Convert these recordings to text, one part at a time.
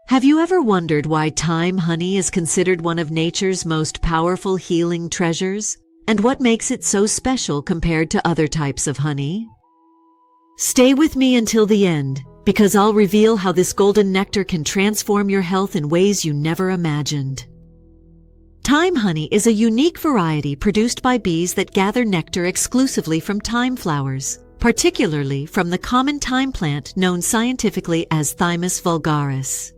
Have you ever wondered why thyme honey is considered one of nature's most powerful healing treasures, and what makes it so special compared to other types of honey? Stay with me until the end, because I'll reveal how this golden nectar can transform your health in ways you never imagined. Thyme honey is a unique variety produced by bees that gather nectar exclusively from thyme flowers, particularly from the common thyme plant known scientifically as Thymus vulgaris.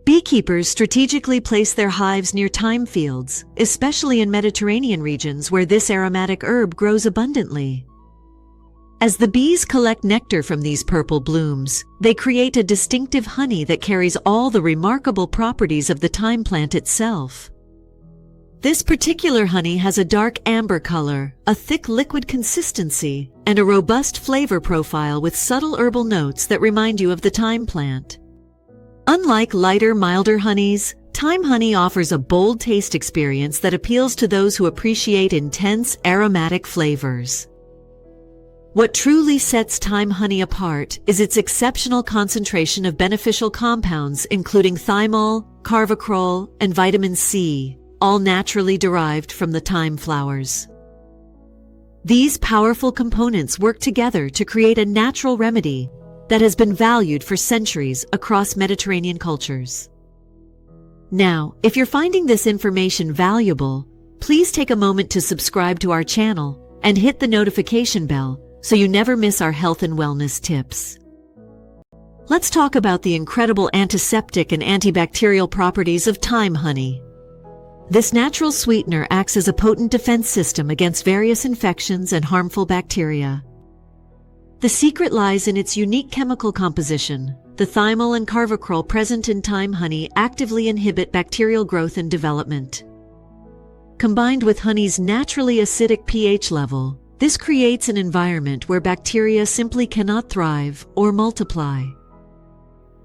Beekeepers strategically place their hives near thyme fields, especially in Mediterranean regions where this aromatic herb grows abundantly. As the bees collect nectar from these purple blooms, they create a distinctive honey that carries all the remarkable properties of the thyme plant itself. This particular honey has a dark amber color, a thick liquid consistency, and a robust flavor profile with subtle herbal notes that remind you of the thyme plant. Unlike lighter, milder honeys, thyme honey offers a bold taste experience that appeals to those who appreciate intense, aromatic flavors. What truly sets thyme honey apart is its exceptional concentration of beneficial compounds including thymol, carvacrol, and vitamin C, all naturally derived from the thyme flowers. These powerful components work together to create a natural remedy that has been valued for centuries across Mediterranean cultures. Now, if you're finding this information valuable, please take a moment to subscribe to our channel and hit the notification bell so you never miss our health and wellness tips. Let's talk about the incredible antiseptic and antibacterial properties of thyme honey. This natural sweetener acts as a potent defense system against various infections and harmful bacteria. The secret lies in its unique chemical composition. The thymol and carvacrol present in thyme honey actively inhibit bacterial growth and development. Combined with honey's naturally acidic pH level, this creates an environment where bacteria simply cannot thrive or multiply.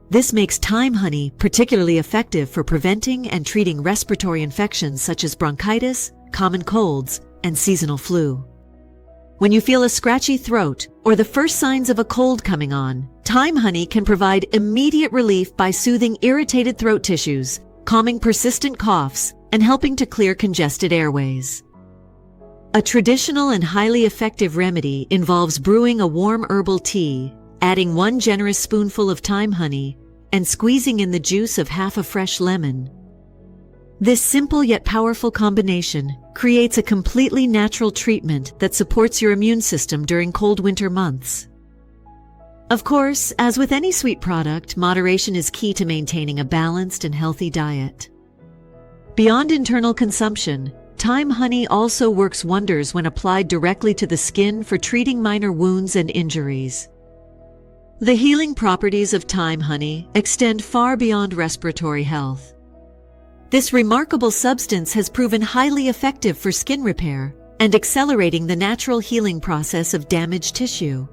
This makes thyme honey particularly effective for preventing and treating respiratory infections such as bronchitis, common colds, and seasonal flu. When you feel a scratchy throat or the first signs of a cold coming on, thyme honey can provide immediate relief by soothing irritated throat tissues, calming persistent coughs, and helping to clear congested airways. A traditional and highly effective remedy involves brewing a warm herbal tea, adding 1 generous spoonful of thyme honey, and squeezing in the juice of half a fresh lemon. This simple yet powerful combination creates a completely natural treatment that supports your immune system during cold winter months. Of course, as with any sweet product, moderation is key to maintaining a balanced and healthy diet. Beyond internal consumption, thyme honey also works wonders when applied directly to the skin for treating minor wounds and injuries. The healing properties of thyme honey extend far beyond respiratory health. This remarkable substance has proven highly effective for skin repair and accelerating the natural healing process of damaged tissue.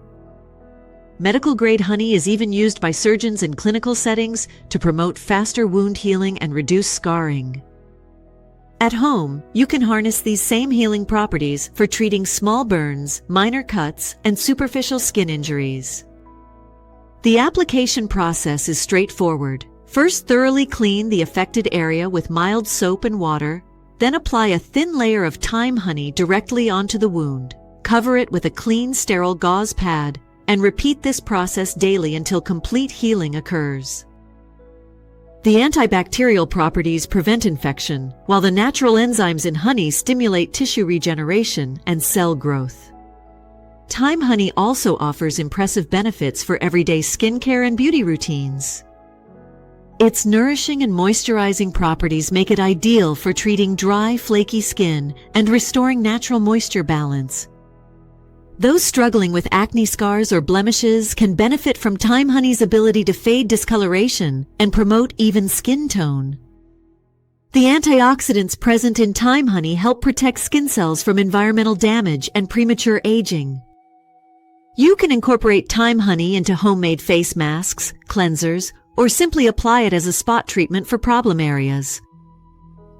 Medical-grade honey is even used by surgeons in clinical settings to promote faster wound healing and reduce scarring. At home, you can harness these same healing properties for treating small burns, minor cuts, and superficial skin injuries. The application process is straightforward. First, thoroughly clean the affected area with mild soap and water, then apply a thin layer of thyme honey directly onto the wound. Cover it with a clean, sterile gauze pad, and repeat this process daily until complete healing occurs. The antibacterial properties prevent infection, while the natural enzymes in honey stimulate tissue regeneration and cell growth. Thyme honey also offers impressive benefits for everyday skincare and beauty routines. Its nourishing and moisturizing properties make it ideal for treating dry, flaky skin and restoring natural moisture balance. Those struggling with acne scars or blemishes can benefit from thyme honey's ability to fade discoloration and promote even skin tone. The antioxidants present in thyme honey help protect skin cells from environmental damage and premature aging. You can incorporate thyme honey into homemade face masks, cleansers, or simply apply it as a spot treatment for problem areas.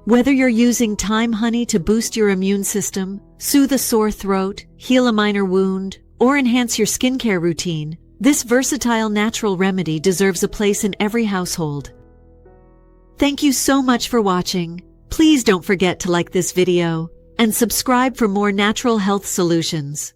Whether you're using thyme honey to boost your immune system, soothe a sore throat, heal a minor wound, or enhance your skincare routine, This versatile natural remedy deserves a place in every household. Thank you so much for watching. Please don't forget to like this video and subscribe for more natural health solutions.